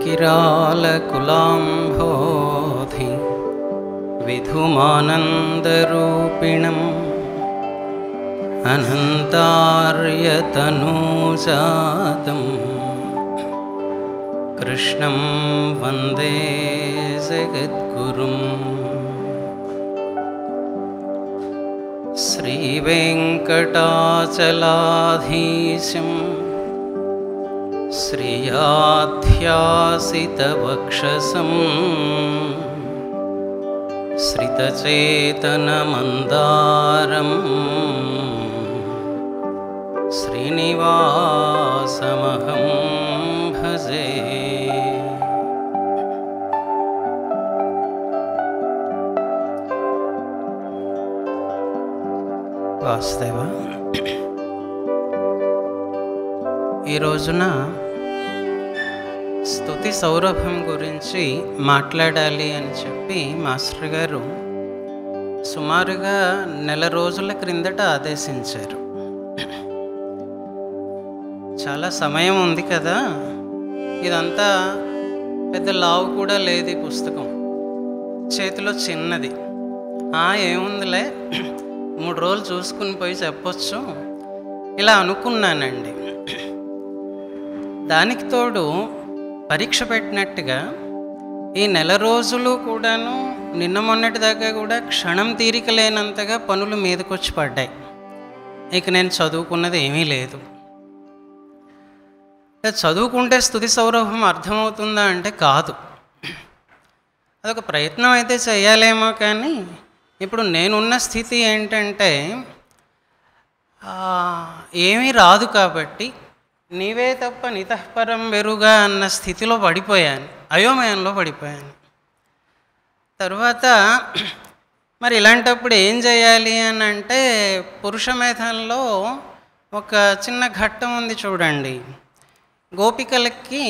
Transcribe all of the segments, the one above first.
किरालकुलाम्भोधि विधुमानन्दरूपिणम् अनन्तार्यतनूजातं कृष्णं वन्दे जगद्गुरुम्। श्रीवेङ्कटाचलाधीशं श्रियाध्यासितवक्षसं श्रितचेतनमन्दारं श्रीनिवासमहं भजे। వాసుదేవ, ఈ రోజున స్తుతి సౌరభం గురించి మాట్లాడాలి అని చెప్పి మాస్టర్ గారు సుమారుగా నెల రోజుల క్రిందట ఆదేశించారు. చాలా సమయం ఉంది కదా, ఇదంతా పెద్ద లావు కూడా లేదు. ఈ పుస్తకం చేతిలో చిన్నది. ఏముందిలే, 3 రోజులు చూసుకుని పోయి చెప్పొచ్చు ఇలా అనుకున్నానండి. దానికి తోడు పరీక్ష పెట్టినట్టుగా ఈ నెల రోజులు కూడాను నిన్న మొన్నటి దాకా కూడా క్షణం తీరిక లేనంతగా పనులు మీదకొచ్చి పడ్డాయి. ఇక నేను చదువుకున్నది ఏమీ లేదు. చదువుకుంటే స్తుతి సౌరభం అర్థమవుతుందా అంటే కాదు. అదొక ప్రయత్నం అయితే చేయాలేమో, కానీ ఇప్పుడు నేనున్న స్థితి ఏంటంటే ఏమీ రాదు కాబట్టి నీవే తప్ప నితఃపరం వెరుగా అన్న స్థితిలో పడిపోయాను, అయోమయంలో పడిపోయాను. తర్వాత మరి ఇలాంటప్పుడు ఏం చేయాలి అని అంటే, పురుషమేధంలో ఒక చిన్న ఘట్టం ఉంది చూడండి. గోపికలకి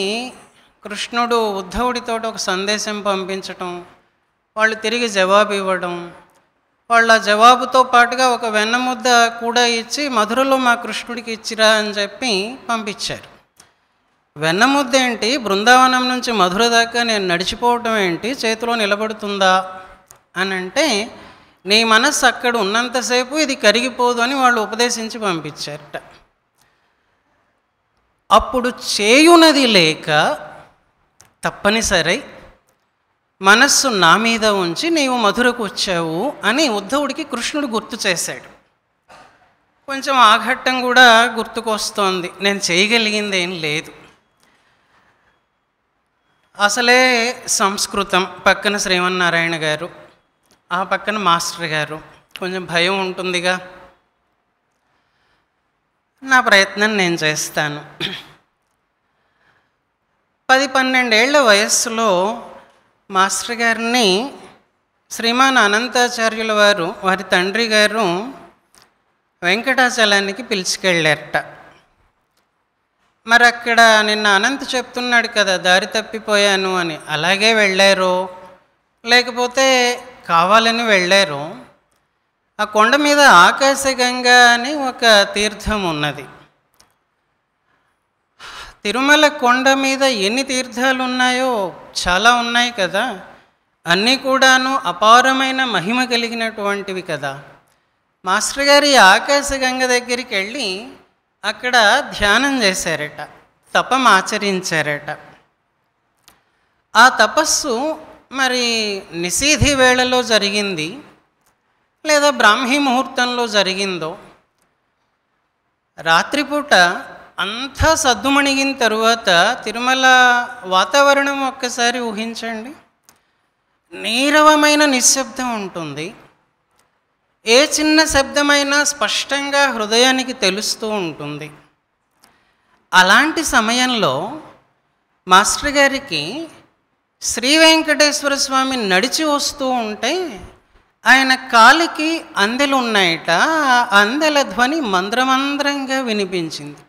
కృష్ణుడు ఉద్ధవుడితో ఒక సందేశం పంపించటం, వాళ్ళు తిరిగి జవాబు ఇవ్వడం, వాళ్ళ జవాబుతో పాటుగా ఒక వెన్నముద్ద కూడా ఇచ్చి మధురలో మా కృష్ణుడికి ఇచ్చిరా అని చెప్పి పంపించారు. వెన్నముద్ద ఏంటి, బృందావనం నుంచి మధుర దాకా నేను నడిచిపోవటం ఏంటి, చేతిలో నిలబడుతుందా అని అంటే, నీ మనస్సు అక్కడ ఉన్నంతసేపు ఇది కరిగిపోదు అని వాళ్ళు ఉపదేశించి పంపించారట. అప్పుడు చేయునది లేక తప్పనిసరి మనస్సు నా మీద ఉంచి నీవు మధురకు వచ్చావు అని ఉద్ధవుడికి కృష్ణుడు గుర్తు చేశాడు. కొంచెం ఆ ఘట్టం కూడా గుర్తుకొస్తోంది. నేను చేయగలిగింది ఏం లేదు. అసలే సంస్కృతం, పక్కన శ్రీమన్నారాయణ గారు, ఆ పక్కన మాస్టర్ గారు, కొంచెం భయం ఉంటుందిగా. నా ప్రయత్నం నేను చేస్తాను. 10-12 ఏళ్ల వయస్సులో మాస్టర్ గారిని శ్రీమాన్ అనంతాచార్యుల వారు, వారి తండ్రి గారు వెంకటాచలానికి పిలుచుకెళ్ళారట. మరి అక్కడ నిన్న అనంత్ చెప్తున్నాడు కదా, దారి తప్పిపోయాను అని. అలాగే వెళ్ళారో లేకపోతే కావాలని వెళ్ళారో, ఆ కొండ మీద ఆకాశగంగా అని ఒక తీర్థం ఉన్నది. తిరుమల కొండ మీద ఎన్ని తీర్థాలు ఉన్నాయో చాలా ఉన్నాయి కదా, అన్నీ కూడాను అపారమైన మహిమ కలిగినటువంటివి కదా. మాస్టర్ గారి ఆకాశగంగ దగ్గరికి వెళ్ళి అక్కడ ధ్యానం చేశారట, తపం ఆచరించారట. ఆ తపస్సు మరి నిశీధి వేళలో జరిగింది లేదా బ్రాహ్మీ ముహూర్తంలో జరిగిందో, రాత్రిపూట అంతా సద్దుమణిగిన తరువాత తిరుమల వాతావరణం ఒక్కసారి ఊహించండి. నీరవమైన నిశ్శబ్దం ఉంటుంది. ఏ చిన్న శబ్దమైనా స్పష్టంగా హృదయానికి తెలుస్తూ ఉంటుంది. అలాంటి సమయంలో మాస్టర్ గారికి శ్రీ వెంకటేశ్వర స్వామి నడిచి వస్తూ ఉంటే ఆయన కాలికి అందెలు ఉన్నాయట. ఆ అందెల ధ్వని మంద్రమంద్రంగా వినిపించిందిట.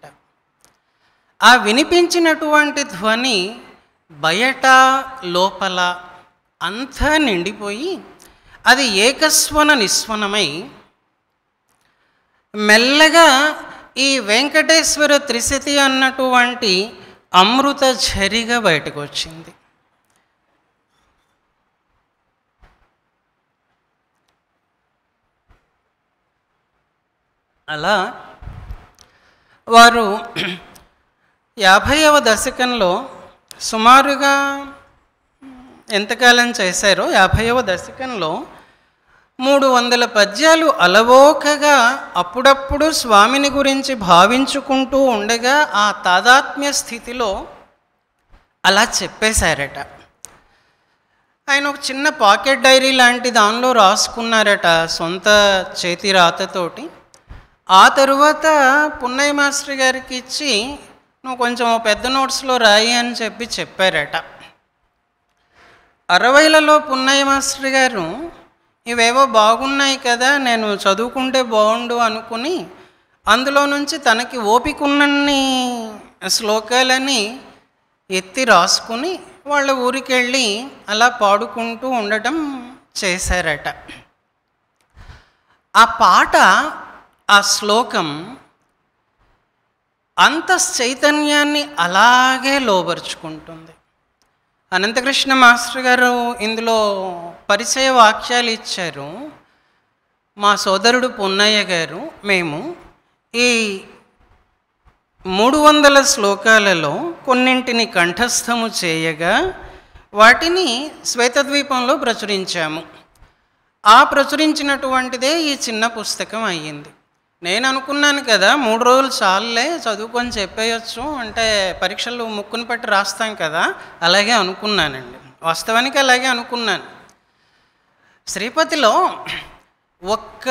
ఆ వినిపించినటువంటి ధ్వని బయట లోపల అంతా నిండిపోయి అది ఏకస్వన నిస్వనమై మెల్లగా ఈ వెంకటేశ్వర త్రిశతి అన్నటువంటి అమృత ఝరిగా బయటకు వచ్చింది. అలా వారు 50వ దశకంలో సుమారుగా ఎంతకాలం చేశారో 50వ దశకంలో 300 పద్యాలు అలవోకగా అప్పుడప్పుడు స్వామిని గురించి భావించుకుంటూ ఉండగా ఆ తాదాత్మ్య స్థితిలో అలా చెప్పేశారట. ఆయన ఒక చిన్న పాకెట్ డైరీ లాంటి దానిలో రాసుకున్నారట సొంత చేతి రాతతోటి. ఆ తరువాత పున్నయ్య మాస్టర్ గారికి ఇచ్చి నువ్వు కొంచెం పెద్ద నోట్స్లో రాయి అని చెప్పారట. 60లలో పున్నయ్య మాస్టర్ గారు ఇవేవో బాగున్నాయి కదా, నేను చదువుకుంటే బాగుండు అనుకుని అందులో నుంచి తనకి ఓపికన్నన్ని శ్లోకాలని ఎత్తి రాసుకుని వాళ్ళ ఊరికి వెళ్ళి అలా పాడుకుంటూ ఉండటం చేశారట. ఆ పాట, ఆ శ్లోకం అంత చైతన్యాన్ని అలాగే లోబరుచుకుంటుంది. అనంతకృష్ణ మాస్టర్ గారు ఇందులో పరిచయ వాక్యాలు ఇచ్చారు. మా సోదరుడు పున్నయ్య గారు మేము ఈ 300 శ్లోకాలలో కొన్నింటిని కంఠస్థము చేయగా వాటిని శ్వేతద్వీపంలో ప్రచురించాము. ఆ ప్రచురించినటువంటిదే ఈ చిన్న పుస్తకం అయ్యింది. నేను అనుకున్నాను కదా 3 రోజులు చాలులే చదువుకొని చెప్పేయచ్చు, అంటే పరీక్షలు ముక్కును పట్టి రాస్తాం కదా, అలాగే అనుకున్నానండి. వాస్తవానికి అలాగే అనుకున్నాను. శ్రీపతిలో ఒక్క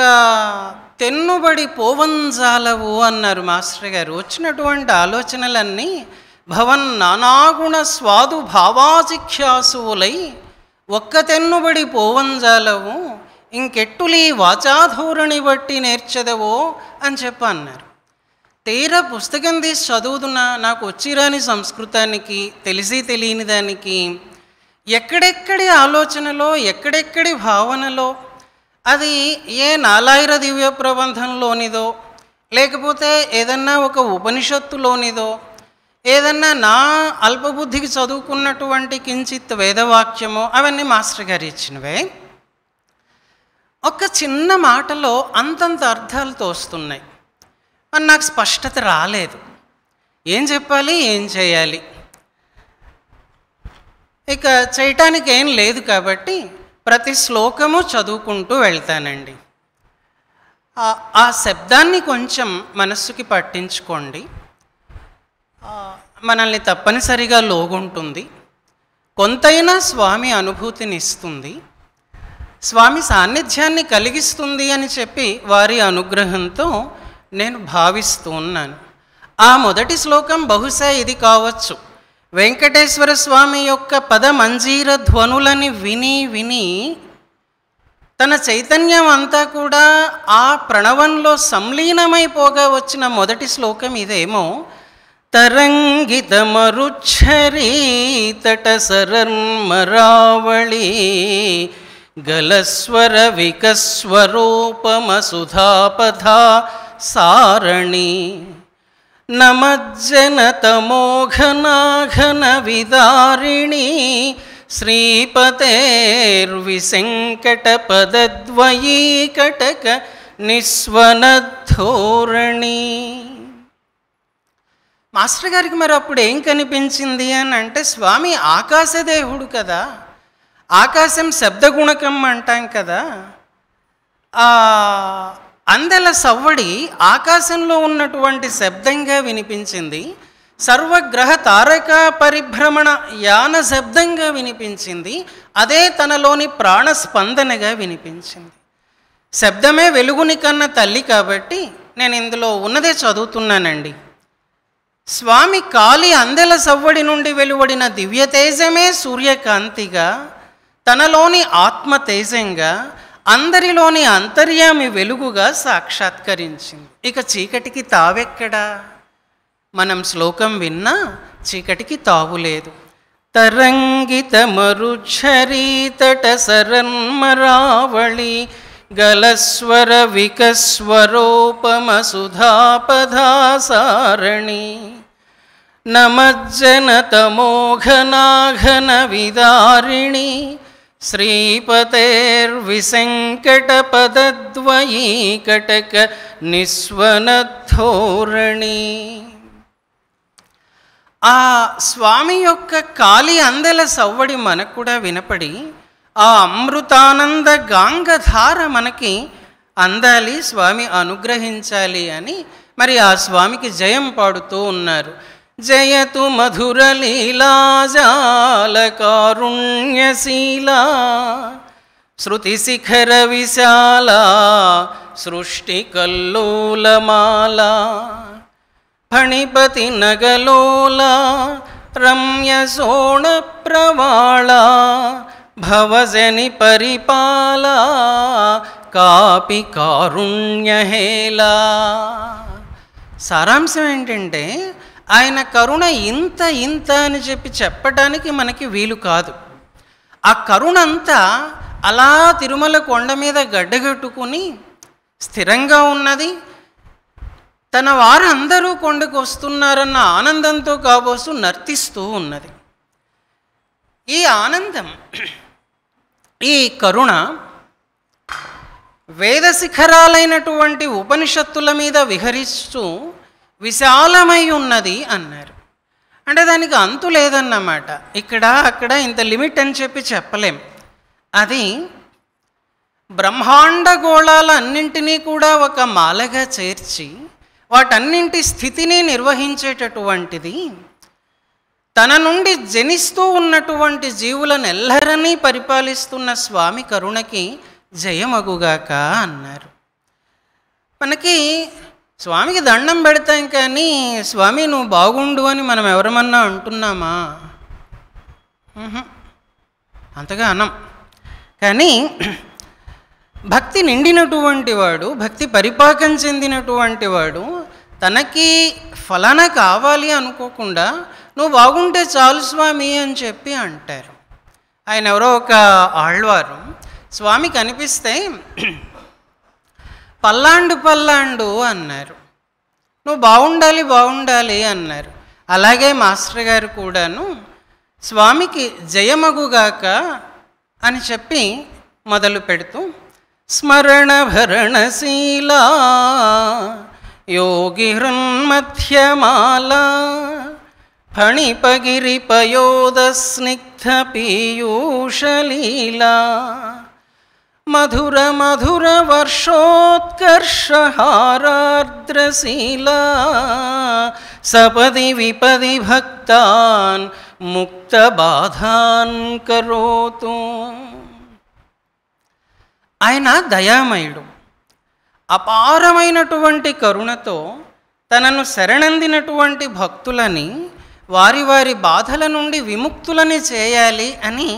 తెన్నుబడి పోవంజాలవు అన్నారు మాస్టర్ గారు. వచ్చినటువంటి ఆలోచనలన్నీ భవన్ నానాగుణ స్వాదు భావాజిఖ్యాసువులై ఒక్క తెన్నుబడి పోవంజాలవు ఇంకెట్టులీ వాచాధోరణి బట్టి నేర్చెదవో అని అన్నారు. తీరా పుస్తకం తీసి చదువుతున్నా నాకు వచ్చిరాని సంస్కృతానికి, తెలిసి తెలియని దానికి, ఎక్కడెక్కడి ఆలోచనలో, ఎక్కడెక్కడి భావనలో, అది ఏ నాలాయిర దివ్య ప్రబంధంలోనిదో, లేకపోతే ఏదన్నా ఒక ఉపనిషత్తులోనిదో, ఏదన్నా నా అల్పబుద్ధికి చదువుకున్నటువంటి కించిత్ వేదవాక్యమో, అవన్నీ మాస్టర్ గారు ఇచ్చినవే. ఒక చిన్న మాటలో అంతంత అర్థాలు తోస్తున్నాయి. మరి నాకు స్పష్టత రాలేదు. ఏం చెప్పాలి, ఏం చేయాలి, ఇక చేయటానికి ఏం లేదు కాబట్టి ప్రతి శ్లోకము చదువుకుంటూ వెళ్తానండి. ఆ శబ్దాన్ని కొంచెం మనస్సుకి పట్టించుకోండి. మనల్ని తప్పనిసరిగా లోగుంటుంది, కొంతైనా స్వామి అనుభూతిని ఇస్తుంది, స్వామి సాన్నిధ్యాన్ని కలిగిస్తుంది అని చెప్పి వారి అనుగ్రహంతో నేను భావిస్తూ ఉన్నాను. ఆ మొదటి శ్లోకం బహుశా ఇది కావచ్చు. వెంకటేశ్వర స్వామి యొక్క పదమంజీర ధ్వనులని విని విని తన చైతన్యం అంతా కూడా ఆ ప్రణవంలో సంలీనమైపోగా వచ్చిన మొదటి శ్లోకం ఇదేమో. తరంగిత మరుచ్ఛరీ తట సరన్మరావళి గలస్వర వికస్వరూపమసుధాపథా సారణి నమజ్జన తమోఘనాఘన విదారిణి శ్రీపతేర్విశంకట పదద్వయీకటక నిస్వనద్ధోరణి. మాస్టర్ గారికి మరి అప్పుడు ఏం కనిపించింది అని అంటే, స్వామి ఆకాశదేవుడు కదా, ఆకాశం శబ్దగుణకం అంటాం కదా, అందెల సవ్వడి ఆకాశంలో ఉన్నటువంటి శబ్దంగా వినిపించింది, సర్వగ్రహ తారక పరిభ్రమణ యాన శబ్దంగా వినిపించింది, అదే తనలోని ప్రాణస్పందనగా వినిపించింది. శబ్దమే వెలుగుని కన్న తల్లి కాబట్టి నేను ఇందులో ఉన్నదే చదువుతున్నానండి. స్వామి కాలి అందెల సవ్వడి నుండి వెలువడిన దివ్య తేజమే సూర్యకాంతిగా, తనలోని ఆత్మ తేజంగా, అందరిలోని అంతర్యామి వెలుగుగా సాక్షాత్కరించింది. ఇక చీకటికి తావెక్కడా? మనం శ్లోకం విన్నా చీకటికి తావులేదు. తరంగిత మరుఛరీతట సరన్మరావళి గలస్వర వికస్వరూపమసుధాపథా సారణి నమజ్జనతమోఘనాఘన విదారిణి శ్రీపతేర్విశంకటపదద్వయీ కటక నిస్వనద్ధోరణి. ఆ స్వామి యొక్క కాలి అందెల సవ్వడి మనకు కూడా వినపడి ఆ అమృతానంద గాంగధార మనకి అందాలి, స్వామి అనుగ్రహించాలి అని మరి ఆ స్వామికి జయం పాడుతూ ఉన్నారు. జయతు మధురలీలాజాలకారుణ్యశీలా శృతిశిఖర విశాల సృష్టికల్లోలమాలా ఫణిపతి నగలోల రమ్యసోణ ప్రవాళ భవజని పరిపాల కాపి కారుణ్యహేలా. సారాంశం ఏంటంటే ఆయన కరుణ ఇంత ఇంత అని చెప్పడానికి మనకి వీలు కాదు. ఆ కరుణ అంతా అలా తిరుమల కొండ మీద గడ్డగట్టుకుని స్థిరంగా ఉన్నది. తన వారందరూ కొండకు వస్తున్నారన్న ఆనందంతో కాబోస్తూ నర్తిస్తూ ఉన్నది. ఈ ఆనందం, ఈ కరుణ వేద శిఖరాలైనటువంటి ఉపనిషత్తుల మీద విహరిస్తూ విశాలమై ఉన్నది అన్నారు. అంటే దానికి అంతు లేదన్నమాట. ఇక్కడ అక్కడ ఇంత లిమిట్ అని చెప్పలేం. అది బ్రహ్మాండ గోళాలన్నింటినీ కూడా ఒక మాలగా చేర్చి వాటన్నింటి స్థితిని నిర్వహించేటటువంటిది. తన నుండి జనిస్తూ ఉన్నటువంటి జీవులనెల్లరనీ పరిపాలిస్తున్న స్వామి కరుణకి జయమగుగాక అన్నారు. మనకి స్వామికి దండం పెడతాం కానీ స్వామి నువ్వు బాగుండు అని మనం ఎవరమన్నా అంటున్నామా? అంతగా అనం. కానీ భక్తి నిండినటువంటి వాడు, భక్తి పరిపాకం చెందినటువంటి వాడు తనకి ఫలానా కావాలి అనుకోకుండా నువ్వు బాగుంటే చాలు స్వామి అని చెప్పి అంటారు. ఆయన ఎవరో ఒక ఆళ్వారు స్వామి కనిపిస్తే పల్లాండు పల్లాండు అన్నారు. నువ్వు బాగుండాలి బాగుండాలి అన్నారు. అలాగే మాస్టర్ గారు కూడాను స్వామికి జయమగుగాక అని చెప్పి మొదలు పెడుతూ స్మరణ భరణశీలా యోగి హృన్మధ్యమాలా ఫణిపగిరిపయోద స్నిగ్ధ పీయూషలీలా మధుర మధుర వర్షోత్కర్షహారార్ద్రశీలా సపది విపది భక్తాన్ ముక్త బాధాన్ కరోతు. ఆయన దయామయుడు. అపారమైనటువంటి కరుణతో తనను శరణందినటువంటి భక్తులని వారి వారి బాధల నుండి విముక్తులని చేయాలి అని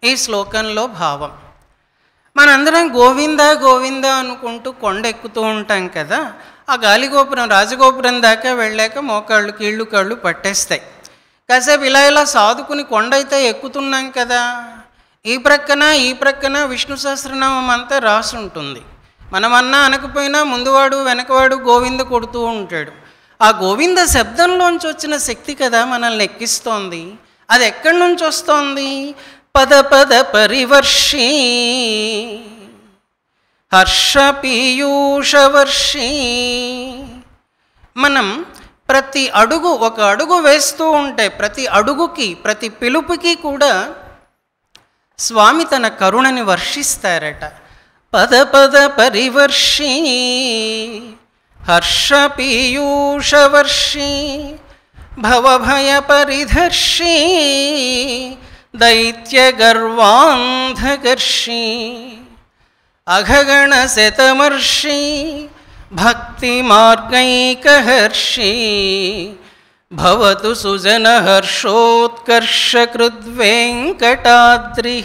ఈ శ్లోకంలో భావం. మనందరం గోవింద గోవింద అనుకుంటూ కొండ ఎక్కుతూ ఉంటాం కదా. ఆ గాలిగోపురం రాజగోపురం దాకా వెళ్ళాక మోకాళ్ళు కీళ్ళు కాళ్ళు పట్టేస్తాయి. కాసేపు ఇలా ఇలా సాదుకుని కొండ అయితే ఎక్కుతున్నాం కదా. ఈ ప్రక్కన విష్ణు సహస్రనామం అంతా రాసి ఉంటుంది. మనమన్నా అనకపోయినా ముందువాడు వెనకవాడు గోవింద కొడుతూ ఉంటాడు. ఆ గోవింద శబ్దంలోంచి వచ్చిన శక్తి కదా మనల్ని ఎక్కిస్తోంది. అది ఎక్కడి నుంచి వస్తోంది? పద పద పరివర్షి హర్ష పీయూషవర్షి. మనం ప్రతి అడుగు ఒక అడుగు వేస్తూ ఉంటే ప్రతి అడుగుకి ప్రతి పిలుపుకి కూడా స్వామి తన కరుణని వర్షిస్తారట. పద పద పరివర్షి హర్ష పీయూషవర్షి భవభయ పరిధర్షి దైత్య గర్వాంధకర్షి అఘగణ శతమర్షి భక్తి మార్గైకహర్షి భవతు సుజన హర్షోత్కర్షకృద్వేంకటాద్రి.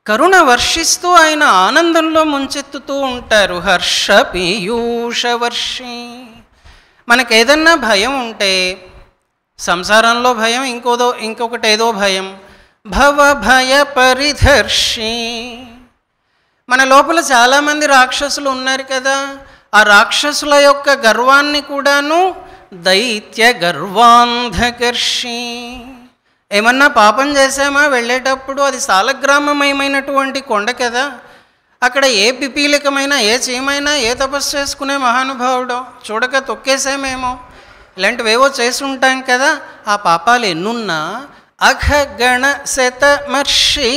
కరుణ వర్షిస్తూ ఆయన ఆనందంలో ముంచెత్తుతూ ఉంటారు. హర్ష పీయూషవర్షి. మనకేదన్నా భయం ఉంటే సంసారంలో భయం, ఇంకొకటి ఏదో భయం, భవ భయ పరిధర్షి. మన లోపల చాలామంది రాక్షసులు ఉన్నారు కదా. ఆ రాక్షసుల యొక్క గర్వాన్ని కూడాను దైత్య గర్వాంధకర్షి. ఏమన్నా పాపం చేశామా వెళ్ళేటప్పుడు, అది సాలగ్రామమయమైనటువంటి కొండ కదా, అక్కడ ఏ పిపీలికమైనా ఏ చీమైనా ఏ తపస్సు చేసుకునే మహానుభావుడో చూడక తొక్కేసామేమో, ఇలాంటివేవో చేసి ఉంటాం కదా. ఆ పాపాలు ఎన్నున్నా అఘగణ శతమర్షి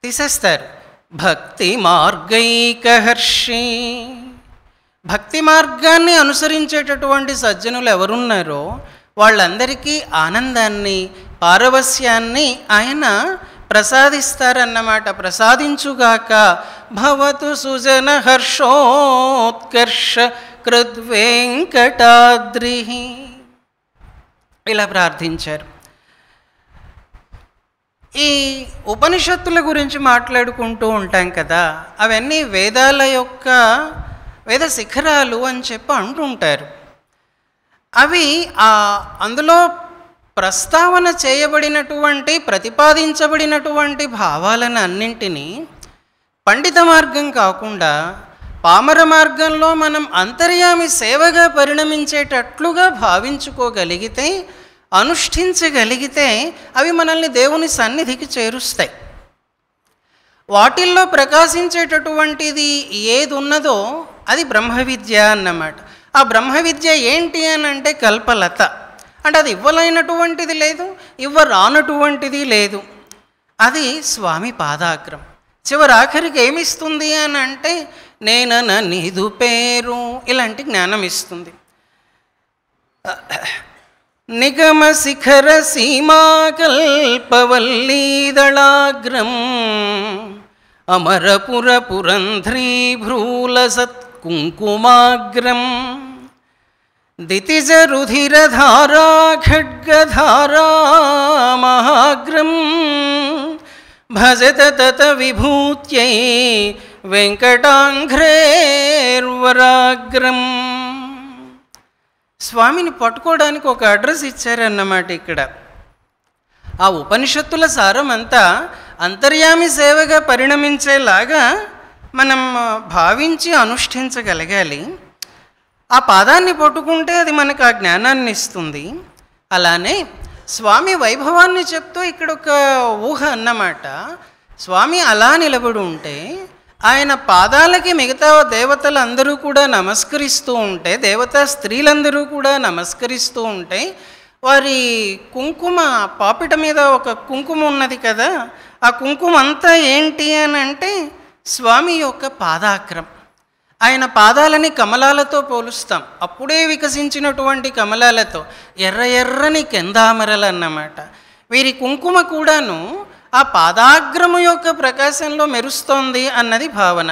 తీసేస్తారు. భక్తి మార్గైకహర్షి, భక్తి మార్గాన్ని అనుసరించేటటువంటి సజ్జనులు ఎవరున్నారో వాళ్ళందరికీ ఆనందాన్ని, పారవస్యాన్ని ఆయన ప్రసాదిస్తారన్నమాట. ప్రసాదించుగాక. భవతు సుజన హర్షోత్కర్ష కృద్వేంకటాద్రి, ఇలా ప్రార్థించారు. ఈ ఉపనిషత్తుల గురించి మాట్లాడుకుంటూ ఉంటాం కదా, అవన్నీ వేదాల యొక్క వేద శిఖరాలు అని చెప్పి అంటుంటారు. అవి అందులో ప్రస్తావన చేయబడినటువంటి, ప్రతిపాదించబడినటువంటి భావాలను అన్నింటినీ పండిత మార్గం కాకుండా పామర మార్గంలో మనం అంతర్యామి సేవగా పరిణమించేటట్లుగా భావించుకోగలిగితే, అనుష్ఠించగలిగితే అవి మనల్ని దేవుని సన్నిధికి చేరుస్తాయి. వాటిల్లో ప్రకాశించేటటువంటిది ఏది ఉన్నదో అది బ్రహ్మ విద్య అన్నమాట. ఆ బ్రహ్మ విద్య ఏంటి అని అంటే కల్పలత. అంటే అది ఇవ్వలేనటువంటిది లేదు, ఇవ్వరానటువంటిది లేదు. అది స్వామి పాదాగ్రం. చివరాఖరికి ఏమిస్తుంది అని అంటే నేనన నీదు పేరు, ఇలాంటి జ్ఞానం ఇస్తుంది. నిగమ శిఖర సీమాకల్పవల్లీదళాగ్రం అమరపుర పురంధ్రీ భ్రూల సత్కుంకుమాగ్రం దితిజ రుధిరధారా ఖడ్గధారా మహాగ్రం భజత తత విభూత్యై వెంకటాంఘ్రేర్వరాగ్రం. స్వామిని పట్టుకోవడానికి ఒక అడ్రస్ ఇచ్చారన్నమాట ఇక్కడ. ఆ ఉపనిషత్తుల సారం అంతా అంతర్యామి సేవగా పరిణమించేలాగా మనం భావించి అనుష్ఠించగలగాలి. ఆ పాదాన్ని పట్టుకుంటే అది మనకు ఆ జ్ఞానాన్ని ఇస్తుంది. అలానే స్వామి వైభవాన్ని చెప్తూ ఇక్కడ ఒక ఊహ అన్నమాట. స్వామి అలా నిలబడి ఉంటే ఆయన పాదాలకి మిగతా దేవతలందరూ కూడా నమస్కరిస్తూ ఉంటే, దేవతా స్త్రీలందరూ కూడా నమస్కరిస్తూ ఉంటే, వారి కుంకుమ పాపిట మీద ఒక కుంకుమ ఉన్నది కదా, ఆ కుంకుమ అంతా ఏంటి అని అంటే స్వామి యొక్క పాదాగ్రం. ఆయన పాదాలని కమలాలతో పోలుస్తాం. అప్పుడే వికసించినటువంటి కమలాలతో, ఎర్ర ఎర్రని కెందామరలు అన్నమాట. వీరి కుంకుమ కూడాను ఆ పాదాగ్రము యొక్క ప్రకాశంలో మెరుస్తోంది అన్నది భావన.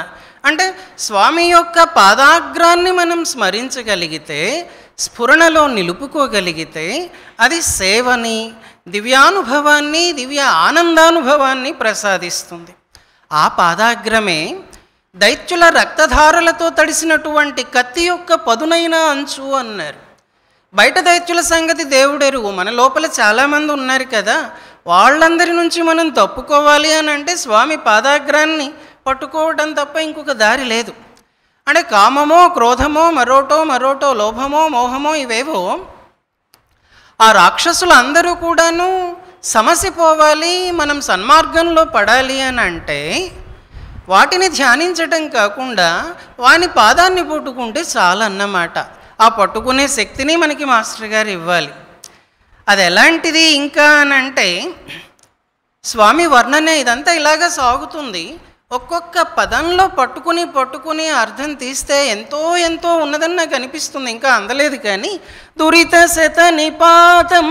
అంటే స్వామి యొక్క పాదాగ్రాన్ని మనం స్మరించగలిగితే, స్ఫురణలో నిలుపుకోగలిగితే అది సేవని, దివ్యానుభవాన్ని, దివ్య ఆనందానుభవాన్ని ప్రసాదిస్తుంది. ఆ పాదాగ్రమే దైత్యుల రక్తధారలతో తడిసినటువంటి కత్తి యొక్క పదునైన అంచు అన్నారు. బయట దైత్యుల సంగతి దేవుడెరుగు, మన లోపల చాలామంది ఉన్నారు కదా, వాళ్ళందరి నుంచి మనం తప్పుకోవాలి అని అంటే స్వామి పాదాగ్రాన్ని పట్టుకోవడం తప్ప ఇంకొక దారి లేదు. అంటే కామమో, క్రోధమో, మరోటో, లోభమో, మోహమో, ఇవేవో ఆ రాక్షసులు అందరూ కూడాను సమసిపోవాలి, మనం సన్మార్గంలో పడాలి అని అంటే వాటిని ధ్యానించటం కాకుండా వాని పాదాన్ని పట్టుకుంటే చాలన్నమాట. ఆ పట్టుకునే శక్తిని మనకి మాస్టర్ గారు ఇవ్వాలి. అది ఎలాంటిది ఇంకా అని అంటే స్వామి వర్ణనే ఇదంతా ఇలాగా సాగుతుంది. ఒక్కొక్క పదంలో పట్టుకుని అర్థం తీస్తే ఎంతో ఉన్నదని నాకు అనిపిస్తుంది. ఇంకా అందలేదు కానీ దురిత శత నిపాతం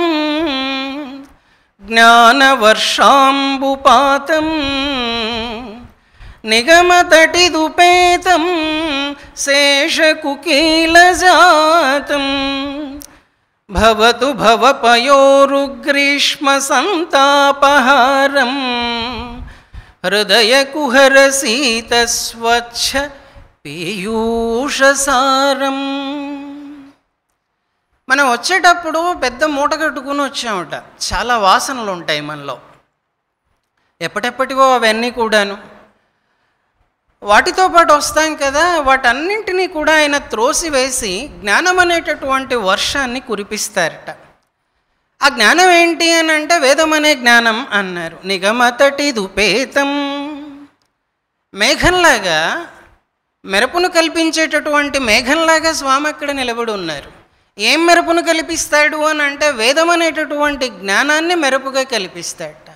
జ్ఞానవర్షాంబుపాతం నిగమతటిదుపేతం శేషకుకీలజాతం భవతు భవపయోరుగ్రీష్మ సంతాపహారం హృదయకుహర సీత స్వచ్ఛ పీయూషసారం. మనం వచ్చేటప్పుడు పెద్ద మూట కట్టుకుని వచ్చామట. చాలా వాసనలు ఉంటాయి మనలో, ఎప్పటెప్పటివో అవన్నీ కూడాను. వాటితో పాటు వస్తాం కదా, వాటన్నింటినీ కూడా ఆయన త్రోసివేసి జ్ఞానం అనేటటువంటి వర్షాన్ని కురిపిస్తారట. ఆ జ్ఞానం ఏంటి అని అంటే వేదం అనే జ్ఞానం అన్నారు. నిగమతటి దుపేతం, మేఘంలాగా, మెరుపును కల్పించేటటువంటి మేఘంలాగా స్వామి అక్కడ నిలబడి ఉన్నారు. ఏం మెరుపును కల్పిస్తాడు అని అంటే వేదం అనేటటువంటి జ్ఞానాన్ని మెరుపుగా కల్పిస్తాడట.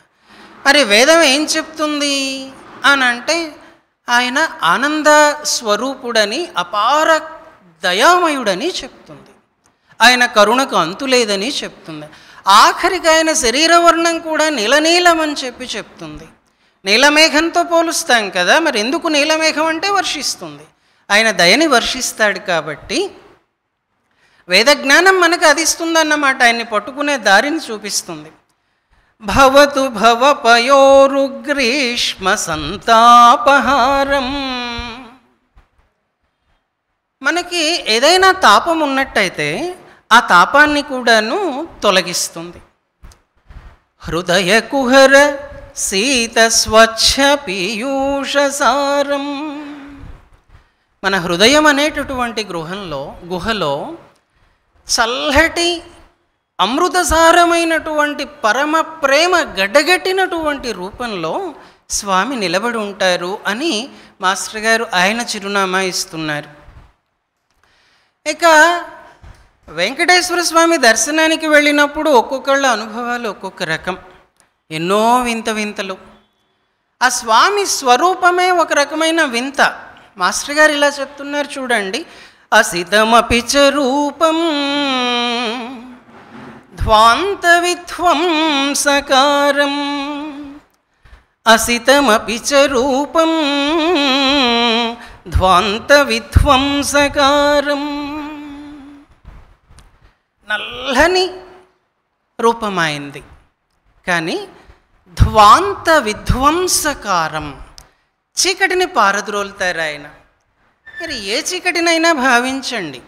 మరి వేదం ఏం చెప్తుంది అని అంటే ఆయన ఆనంద స్వరూపుడని, అపార దయామయుడని చెప్తుంది. ఆయన కరుణకు అంతులేదని చెప్తుంది. ఆఖరికి ఆయన శరీరవర్ణం కూడా నీలనీలం అని చెప్తుంది. నీలమేఘంతో పోలుస్తాం కదా, మరి ఎందుకు నీలమేఘం అంటే వర్షిస్తుంది, ఆయన దయని వర్షిస్తాడు కాబట్టి వేదజ్ఞానం మనకు అదిస్తుందన్నమాట. ఆయన్ని పట్టుకునే దారిని చూపిస్తుంది. భవతు భవపయోరుగ్రీష్మ సంతాపహారం. మనకి ఏదైనా తాపం ఉన్నట్టయితే ఆ తాపాన్ని కూడాను తొలగిస్తుంది. హృదయ కుహర శీత స్వచ్ఛ పీయూషసారం. మన హృదయం అనేటటువంటి గుహలో చల్లటి అమృతసారమైనటువంటి పరమ ప్రేమ గడ్డగట్టినటువంటి రూపంలో స్వామి నిలబడి ఉంటారు అని మాస్టర్ గారు ఆయన చిరునామా ఇస్తున్నారు. ఇక వెంకటేశ్వర స్వామి దర్శనానికి వెళ్ళినప్పుడు ఒక్కొక్కళ్ళ అనుభవాలు ఒక్కొక్క రకం, ఎన్నో వింతలు. ఆ స్వామి స్వరూపమే ఒక రకమైన వింత. మాస్టర్ గారు ఇలా చెప్తున్నారు చూడండి. అసితమపి చ రూపం ధ్వాంత విధ్వంసకారం, అసితమపి చ రూపం ధ్వాంత విధ్వంసకారం. నల్లని రూపమైంది కానీ ధ్వాంత విధ్వంసకారం, చీకటిని పారద్రోలుతారు ఆయన. మరి ఏ చీకటినైనా భావించండి,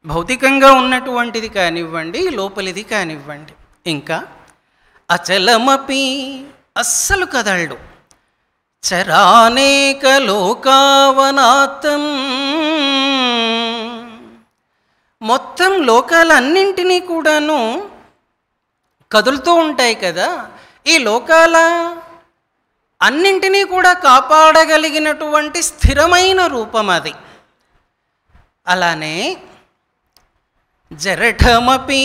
భౌతికంగా ఉన్నటువంటిది కానివ్వండి, లోపలిది కానివ్వండి. ఇంకా అచలమపి, అస్సలు కదలడు. చరానేక లోకావనాతం, మొత్తం లోకాలన్నింటినీ కూడాను కదులుతూ ఉంటాయి కదా, ఈ లోకాల అన్నింటినీ కూడా కాపాడగలిగినటువంటి స్థిరమైన రూపం అది. అలానే జరఠమపి,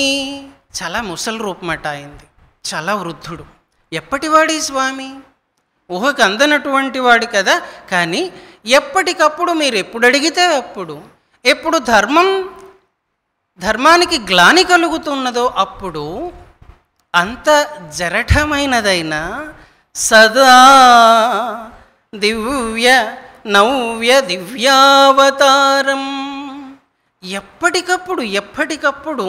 చాలా ముసలి రూపమట అయింది, చాలా వృద్ధుడు. ఎప్పటివాడి స్వామి, ఊహకు అందనటువంటి వాడు కదా. కానీ ఎప్పటికప్పుడు మీరు ఎప్పుడు అడిగితే అప్పుడు, ఎప్పుడు ధర్మానికి గ్లాని కలుగుతున్నదో అప్పుడు అంత జరఠమైనదైనా సదా దివ్య నవ్య దివ్యావతారం, ఎప్పటికప్పుడు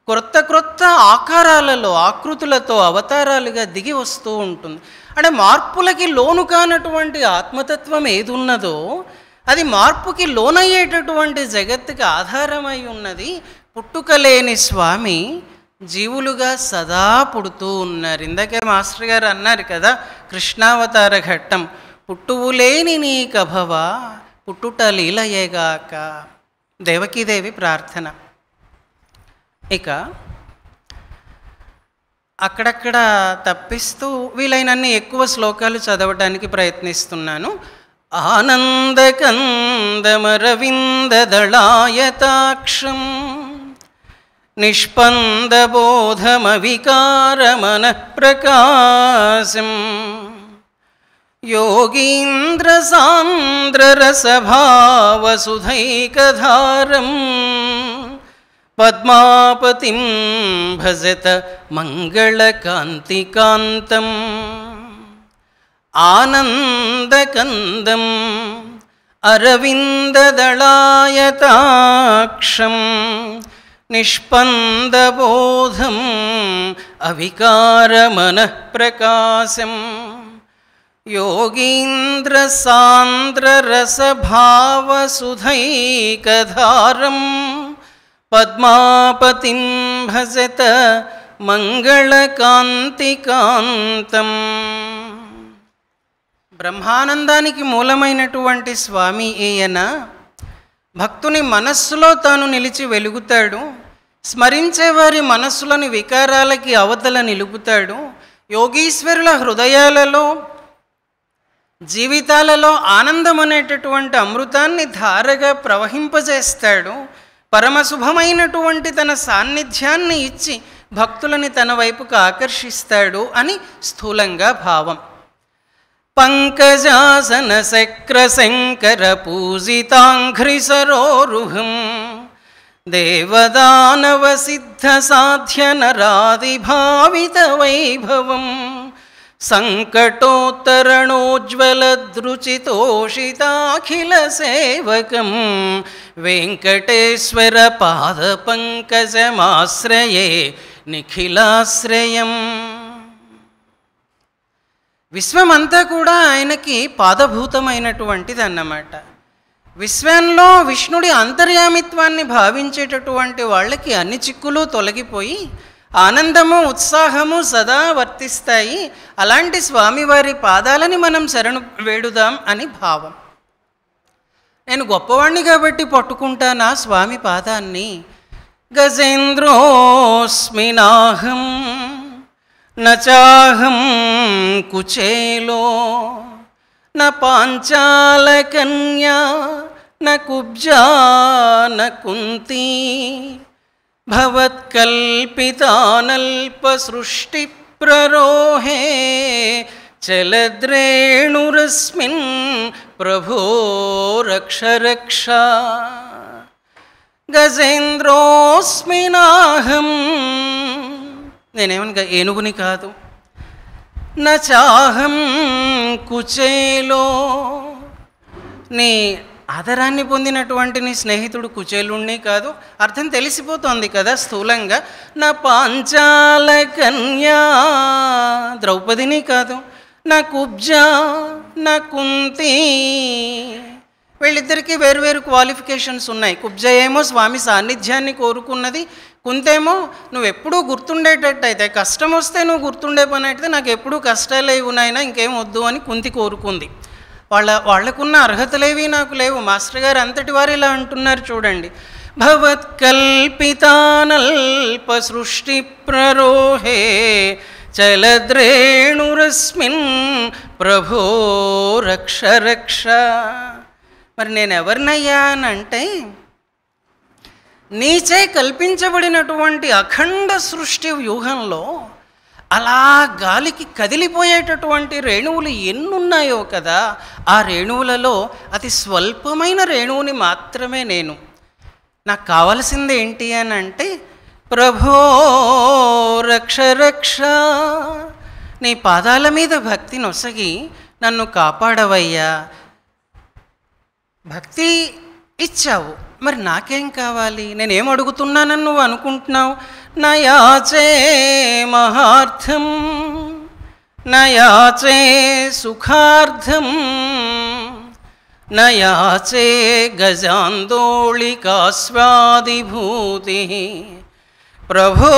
క్రొత్త ఆకారాలలో, ఆకృతులతో అవతారాలుగా దిగి వస్తూ ఉంటుంది. అంటే మార్పులకి లోను కానటువంటి ఆత్మతత్వం ఏది ఉన్నదో అది మార్పుకి లోనయ్యేటటువంటి జగత్తుకి ఆధారమై ఉన్నది. పుట్టుకలేని స్వామి జీవులుగా సదా పుడుతూ ఉన్నారు. ఇందాకే మాస్టర్ గారు అన్నారు కదా, కృష్ణావతార ఘట్టం, పుట్టువులేని నీ కభవ పుట్టుట లీలయేగాక, దేవకీదేవి ప్రార్థన. ఇక అక్కడక్కడ తప్పిస్తూ వీలైనన్ని ఎక్కువ శ్లోకాలు చదవడానికి ప్రయత్నిస్తున్నాను. ఆనందకందమరవిందదళాయతాక్షం నిష్పందబోధమవికారమనఃప్రకాశం యోగీంద్రసాంద్రరసభావసుధైకధారం పద్మాపతిం భజత మంగళకాంతికాంతం ఆనందకందం అరవిందదళాయతాక్షం నిష్పందబోధం అవికారమనఃప్రకాశం యోగీంద్రసాంద్రరసభావసుధైకధారం పద్మాపతిం భజత మంగళకాంతికాంతం. బ్రహ్మానందానికి మూలమైనటువంటి స్వామి ఈయన భక్తుని మనస్సులో తాను నిలిచి వెలుగుతాడు. స్మరించే వారి మనస్సులోని వికారాలకి అవతల నిలుపుతాడు. యోగీశ్వరుల హృదయాలలో జీవితాలలో ఆనందం అనేటటువంటి అమృతాన్ని ధారగా ప్రవహింపజేస్తాడు. పరమశుభమైనటువంటి తన సాన్నిధ్యాన్ని ఇచ్చి భక్తులని తన వైపుకు ఆకర్షిస్తాడు అని స్థూలంగా భావం. పంకజాసన శక్ర శంకర పూజితాంఘ్రి సరోరుహం దేవదానవ సిద్ధ సాధ్య నరాది భావిత వైభవం సంకటోత్తరణోజ్వలదృచితోషితాఖిల సేవకం వెంకటేశ్వర పాద పంకజమాశ్రయే నిఖిలాశ్రయం. విశ్వమంతా కూడా ఆయనకి పాదభూతమైనటువంటిది అన్నమాట. విశ్వంలో విష్ణుడి అంతర్యామిత్వాన్ని భావించేటటువంటి వాళ్ళకి అన్ని చిక్కులు తొలగిపోయి ఆనందము ఉత్సాహము సదా వర్తిస్తాయి. అలాంటి స్వామివారి పాదాలని మనం శరణు వేడుదాం అని భావం. నేను గొప్పవాణ్ణి కాబట్టి పట్టుకుంటానా స్వామి పాదాన్ని. గజేంద్రోస్మి నాహం నచాహం కుచేలో న పాంచాలకన్యా న కుబ్జా న కుంతీ భవత్కల్పితానల్ప సృష్టి ప్రరోహే చలద్రేణురస్మిన్ ప్రభో రక్ష రక్ష. గజేంద్రోస్మి నాహం, నేనేమనగా ఏనుగుని కాదు. నచాహం కుచేలో, నీ ఆదరాన్ని పొందినటువంటి నీ స్నేహితుడు కుచేలుణ్ణి కాదు. అర్థం తెలిసిపోతోంది కదా స్థూలంగా. నా పాంచాల కన్యా, ద్రౌపదిని కాదు. నా కుబ్జా నా కుంతి, వీళ్ళిద్దరికీ వేరువేరు క్వాలిఫికేషన్స్ ఉన్నాయి. కుబ్జ ఏమో స్వామి సాన్నిధ్యాన్ని కోరుకున్నది, కుంతేమో నువ్వు ఎప్పుడూ గుర్తుండేటట్టు అయితే, కష్టం వస్తే నువ్వు గుర్తుండే పని అయితే నాకు ఎప్పుడూ కష్టాలే ఉన్నాయినా ఇంకేం వద్దు అని కుంతి కోరుకుంది. వాళ్ళకున్న అర్హతలేవి నాకు లేవు. మాస్టర్ గారు అంతటి వారు ఇలా అంటున్నారు చూడండి. భవత్కల్పితానల్ప సృష్టి ప్రరోహే చలద్రేణురస్మిన్ ప్రభో రక్ష రక్ష. మరి నేను ఎవరినయ్యా అని అంటే, నీచే కల్పించబడినటువంటి అఖండ సృష్టి వ్యూహంలో అలా గాలికి కదిలిపోయేటటువంటి రేణువులు ఎన్నున్నాయో కదా, ఆ రేణువులలో అతి స్వల్పమైన రేణువుని మాత్రమే నేను. నాకు కావలసింది ఏంటి అని అంటే, ప్రభో రక్ష రక్ష, నీ పాదాల మీద భక్తి నొసగి నన్ను కాపాడవయ్యా. భక్తి ఇచ్చావు, మరి నాకేం కావాలి? నేనేం అడుగుతున్నానని నువ్వు అనుకుంటున్నావు? నయాచే మహార్థం నయాచే సుఖార్థం నయాచే గజాందోళికాస్వాదిభూతి ప్రభో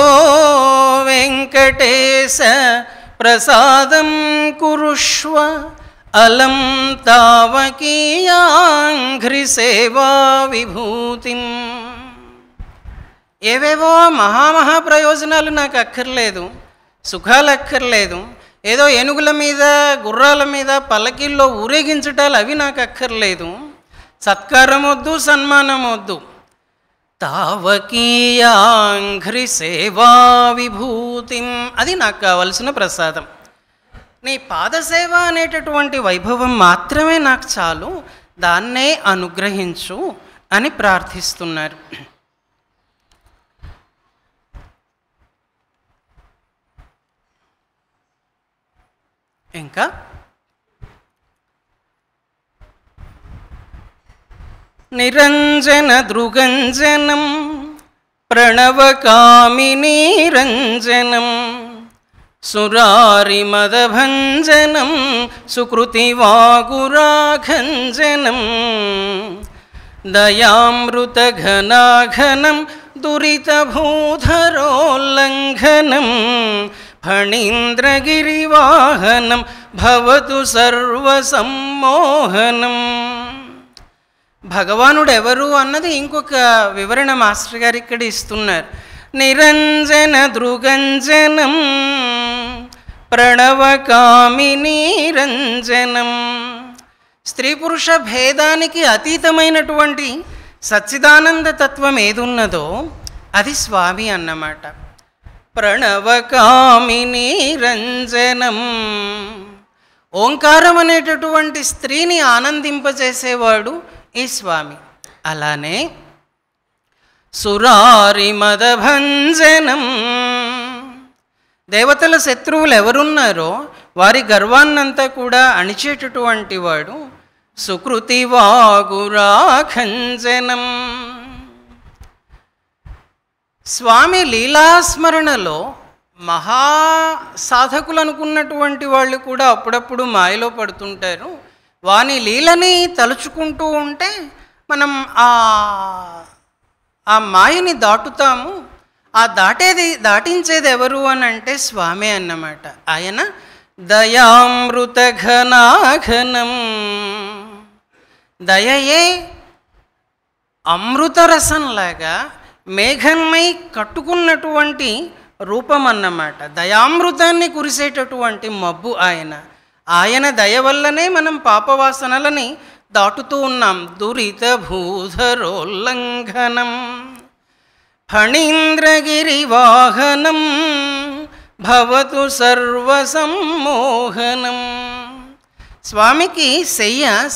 వెంకటేశ ప్రసాదం కురుష్వ అలం తావకీయాంఘ్రి సేవా విభూతిం. ఏవేవో మహామహా ప్రయోజనాలు నాకు అక్కర్లేదు, సుఖాలు అక్కర్లేదు, ఏదో ఏనుగుల మీద గుర్రాల మీద పల్లకీల్లో ఊరేగించటాలు అవి నాకు అక్కర్లేదు, సత్కారం వద్దు, సన్మానం వద్దు. తావకీయాంఘ్రి సేవా విభూతిం, అది నాకు కావలసిన ప్రసాదం. నీ పాదసేవ అనేటటువంటి వైభవం మాత్రమే నాకు చాలు, దాన్నే అనుగ్రహించు అని ప్రార్థిస్తున్నారు. ఇంకా నిరంజన దృగంజనం ప్రణవకామినీ రంజనం సురారిమదభంజనం సుకృతివాగురాఘంజనం దయామృతఘనాఘనం దురితభూధరోల్లంఘనం ఫణీంద్రగిరివాహనం భవతు సర్వసమ్మోహనం. భగవానుడు ఎవరు అన్నది ఇంకొక వివరణ మాస్టర్ గారు ఇక్కడ ఇస్తున్నారు. నిరంజన దృగంజనం ప్రణవకామినీరంజనం. స్త్రీ పురుష భేదానికి అతీతమైనటువంటి సచ్చిదానంద తత్వం ఏదున్నదో అది స్వామి అన్నమాట. ప్రణవకామినీరంజనం. ఓంకారం అనేటటువంటి స్త్రీని ఆనందింపచేసేవాడు ఈ స్వామి. అలానే సురారి మదభంజనం. దేవతల శత్రువులు ఎవరున్నారో వారి గర్వాన్నంతా కూడా అణిచేటటువంటి వాడు సుకృతి వాగురాఖంజనం. స్వామి లీలాస్మరణలో మహా సాధకులు అనుకున్నటువంటి వాళ్ళు కూడా అప్పుడప్పుడు మాయలో పడుతుంటారు. వాని లీలని తలుచుకుంటూ ఉంటే మనం ఆ మాయని దాటుతాము. ఆ దాటించేది ఎవరు అని అంటే స్వామి అన్నమాట. ఆయన దయామృత ఘనాఘనం. దయయే అమృతరసంలాగా మేఘన్మై కట్టుకున్నటువంటి రూపం అన్నమాట. దయామృతాన్ని కురిసేటటువంటి మబ్బు ఆయన. ఆయన దయ వల్లనే మనం పాపవాసనలని దాటుతూ ఉన్నాం. దురిత భూధరోల్లంఘనం ఫణీంద్రగిరివాహనం భవతు సర్వసమ్మోహనం. స్వామికి శయ్య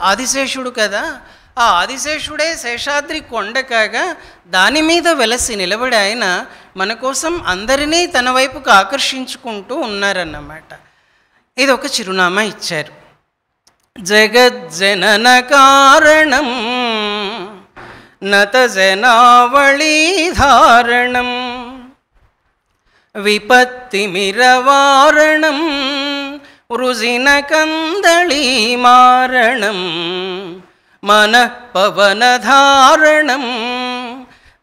ఆదిశేషుడు కదా. ఆ ఆదిశేషుడే శేషాద్రి కొండ కాగా దాని మీద వెలసి నిలబడి ఆయన మన కోసం అందరినీ తన వైపుకు ఆకర్షించుకుంటూ ఉన్నారన్నమాట. ఇది ఒక చిరునామా ఇచ్చారు. జగజ్జనన కారణం నత జనావళీధారణం విపత్తిమిరవారణం వృజిన కందళీమారణం మనఃపవనధారణం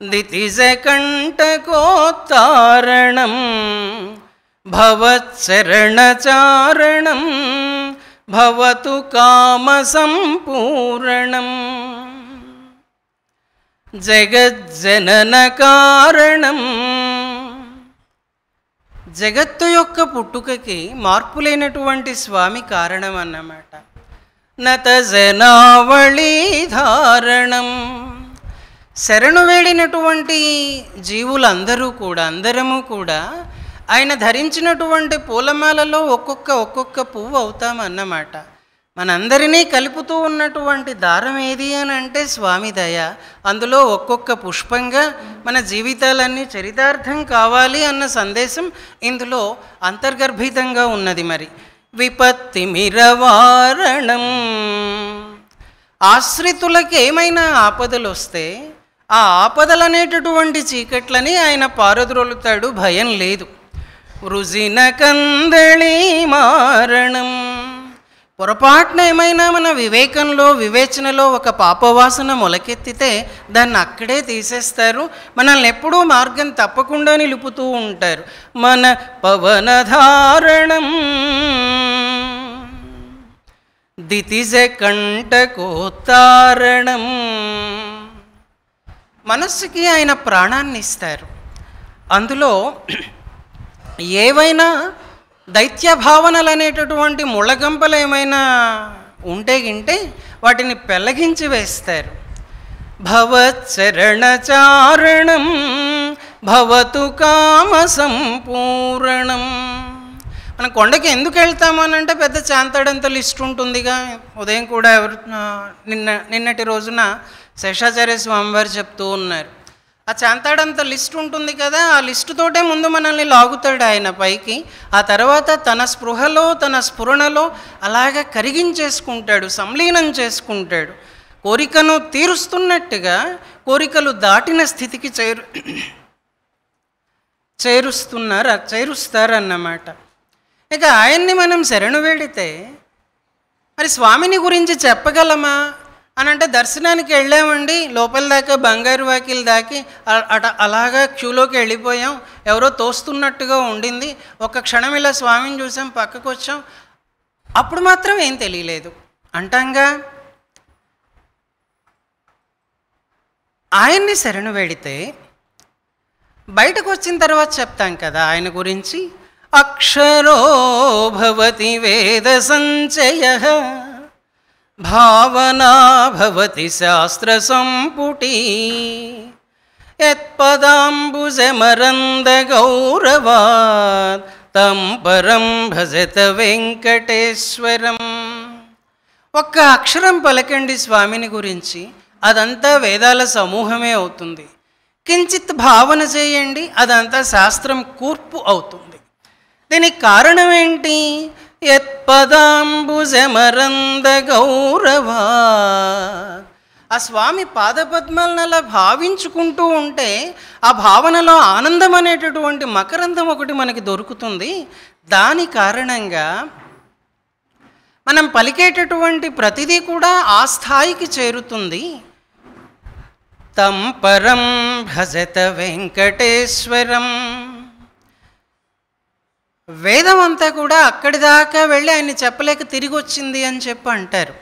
దితిజకంటకోత్తారణం భవచ్చరణచారణం భవతు కామసంపూరణం. జగజ్జనన కారణం. జగత్తు యొక్క పుట్టుకకి మార్పులేనటువంటి స్వామి కారణం అన్నమాట. నత జనావళీధారణం. శరణు వేడినటువంటి జీవులందరూ కూడా అందరము కూడా ఆయన ధరించినటువంటి పూలమాలలో ఒక్కొక్క పువ్వు అవుతామన్నమాట. మనందరినీ కలుపుతూ ఉన్నటువంటి దారం ఏది అని అంటే స్వామి దయ. అందులో ఒక్కొక్క పుష్పంగా మన జీవితాలన్నీ చరితార్థం కావాలి అన్న సందేశం ఇందులో అంతర్గర్భితంగా ఉన్నది. మరి విపత్తిమిరవారణం. ఆశ్రితులకు ఏమైనా ఆపదలు వస్తే ఆ ఆపదలనేటటువంటి చీకట్లని ఆయన పారద్రోలుతాడు, భయం లేదు. వృజిన కందళీమారణం. పొరపాటున ఏమైనా మన వివేకంలో వివేచనలో ఒక పాపవాసన మొలకెత్తితే దాన్ని అక్కడే తీసేస్తారు. మనల్ని ఎప్పుడూ మార్గం తప్పకుండా నిలుపుతూ ఉంటారు. మన పవనధారణం దితిజ కంటకోత్తారణం. మనస్సుకి ఆయన ప్రాణాన్ని ఇస్తారు. అందులో ఏవైనా దైత్య భావనలు అనేటటువంటి ముళ్ళగంపలు ఏమైనా ఉంటే గింటే వాటిని పెళ్ళగించి వేస్తారు. భవచ్చరణచారణం భవతు కామ సంపూరణం. మనం కొండకి ఎందుకు వెళ్తామనంటే పెద్ద చాంతాడంత లిస్ట్ ఉంటుందిగా. ఉదయం కూడా నిన్నటి రోజున శేషాచార్య స్వామివారు చెప్తూ ఉన్నారు. ఆ చాంతాడంత లిస్ట్ ఉంటుంది కదా, ఆ లిస్టుతోటే ముందు మనల్ని లాగుతాడు ఆయన పైకి. ఆ తర్వాత తన స్పృహలో తన స్ఫురణలో అలాగే కరిగించేసుకుంటాడు, సంలీనం చేసుకుంటాడు. కోరికను తీరుస్తున్నట్టుగా కోరికలు దాటిన స్థితికి చేరుస్తారన్నమాట. ఇక ఆయన్ని మనం శరణు వేడితే మరి స్వామిని గురించి చెప్పగలమా? అని అంటే దర్శనానికి వెళ్ళామండి, లోపల దాకా బంగారు వాకిలు దాకి అలాగా క్యూలోకి వెళ్ళిపోయాం, ఎవరో తోస్తున్నట్టుగా ఉండింది, ఒక్క క్షణం ఇలా స్వామిని చూసాం, పక్కకు వచ్చాం, అప్పుడు మాత్రం ఏం తెలియలేదు అంటాంగా. ఆయన్ని శరణు వేడితే బయటకు వచ్చిన తర్వాత చెప్తాం కదా ఆయన గురించి. అక్షరో భవతి వేద సంచయః భావనా భవతి శాస్త్ర సంపుటీ యత్పదాంబుజమరంద గౌరవాత్ తం పరం భజత వెంకటేశ్వరం. ఒక్క అక్షరం పలకండి స్వామిని గురించి, అదంతా వేదాల సమూహమే అవుతుంది. కించిత్ భావన చేయండి, అదంతా శాస్త్రం కూర్పు అవుతుంది. దీనికి కారణం ఏంటి? యత్పదాంబుజమరంద గౌరవా. ఆ స్వామి పాదపద్మాలను అలా భావించుకుంటూ ఉంటే ఆ భావనలో ఆనందం అనేటటువంటి మకరందం ఒకటి మనకి దొరుకుతుంది. దాని కారణంగా మనం పలికేటటువంటి ప్రతిదీ కూడా ఆ స్థాయికి చేరుతుంది. తం పరం భజత వెంకటేశ్వరం. వేదం అంతా కూడా అక్కడి దాకా వెళ్ళి ఆయన్ని చెప్పలేక తిరిగి వచ్చింది అని చెప్పి అంటారు.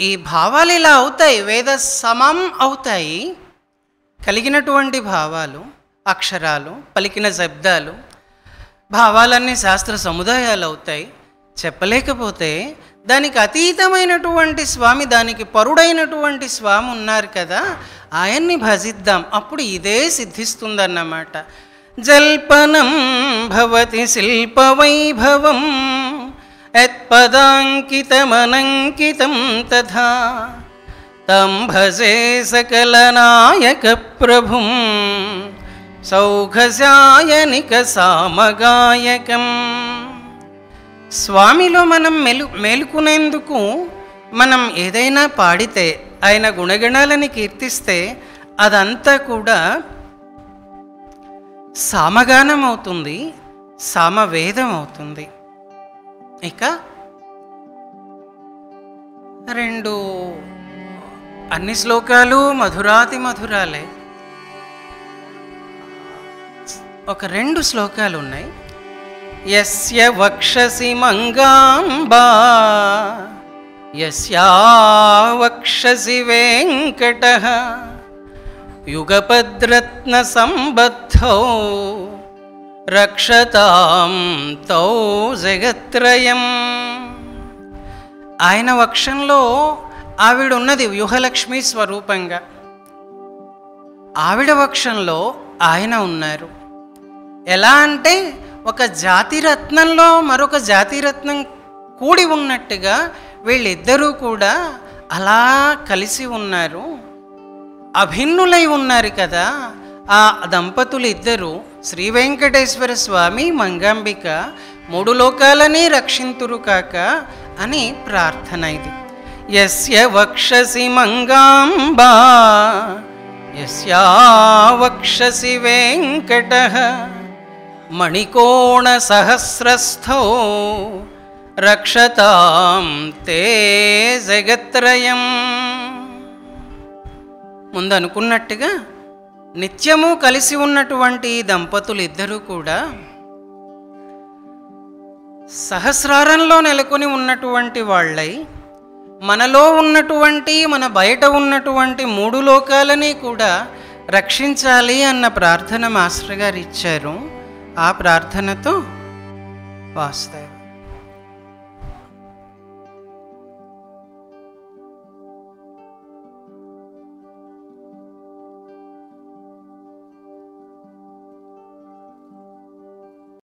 ఈ భావాలు ఇలా అవుతాయి, వేద సమం అవుతాయి. కలిగినటువంటి భావాలు, అక్షరాలు, పలికిన శబ్దాలు, భావాలన్నీ శాస్త్ర సముదాయాలు అవుతాయి. చెప్పలేకపోతే దానికి అతీతమైనటువంటి స్వామి, దానికి పరుడైనటువంటి స్వామి ఉన్నారు కదా, ఆయన్ని భజిద్దాం, అప్పుడు ఇదే సిద్ధిస్తుందన్నమాట. జల్పనం భవతి శిల్పవైభవం యత్పదాంకితమనంకితం తథా తం భజే సకలనాయక ప్రభుం సౌఖసాయనిక సామగాయకం. స్వామిలో మనం మేలుకునేందుకు మనం ఏదైనా పాడితే, ఆయన గుణగణాలని కీర్తిస్తే అదంతా కూడా సామగానం అవుతుంది, సామవేదం అవుతుంది. ఇక అన్ని శ్లోకాలు మధురాతి మధురాలే. ఒక 2 శ్లోకాలు ఉన్నాయి. యస్య వక్షసి మంగాంబా యస్యా వక్షసి వెంకటః యుగపద్రత్న సంబద్ధౌ రక్షతాం తౌ జగత్రయం. ఆయన వక్షంలో ఆవిడ ఉన్నది వ్యూహలక్ష్మి స్వరూపంగా, ఆవిడ వక్షంలో ఆయన ఉన్నారు. ఎలా అంటే ఒక జాతిరత్నంలో మరొక జాతిరత్నం కూడి ఉన్నట్టుగా వీళ్ళిద్దరూ కూడా అలా కలిసి ఉన్నారు, అభిన్నులై ఉన్నారు కదా. ఆ దంపతులు ఇద్దరు శ్రీ వెంకటేశ్వర స్వామి మంగాంబిక 3 లోకాలని రక్షింతురు కాక అని ప్రార్థన ఇది. యస్య వక్షసి మంగాంబా యస్యా వక్షసి వెంకటః మణికోణ సహస్రస్థౌ రక్షతాం తే జగత్రయం. ముందు అనుకున్నట్టుగా నిత్యము కలిసి ఉన్నటువంటి దంపతులు ఇద్దరూ కూడా సహస్రారంలో నెలకొని ఉన్నటువంటి వాళ్ళై మనలో ఉన్నటువంటి, మన బయట ఉన్నటువంటి 3 లోకాలని కూడా రక్షించాలి అన్న ప్రార్థన మాస్టర్ గారు ఇచ్చారు. ఆ ప్రార్థనతో వాస్తవం.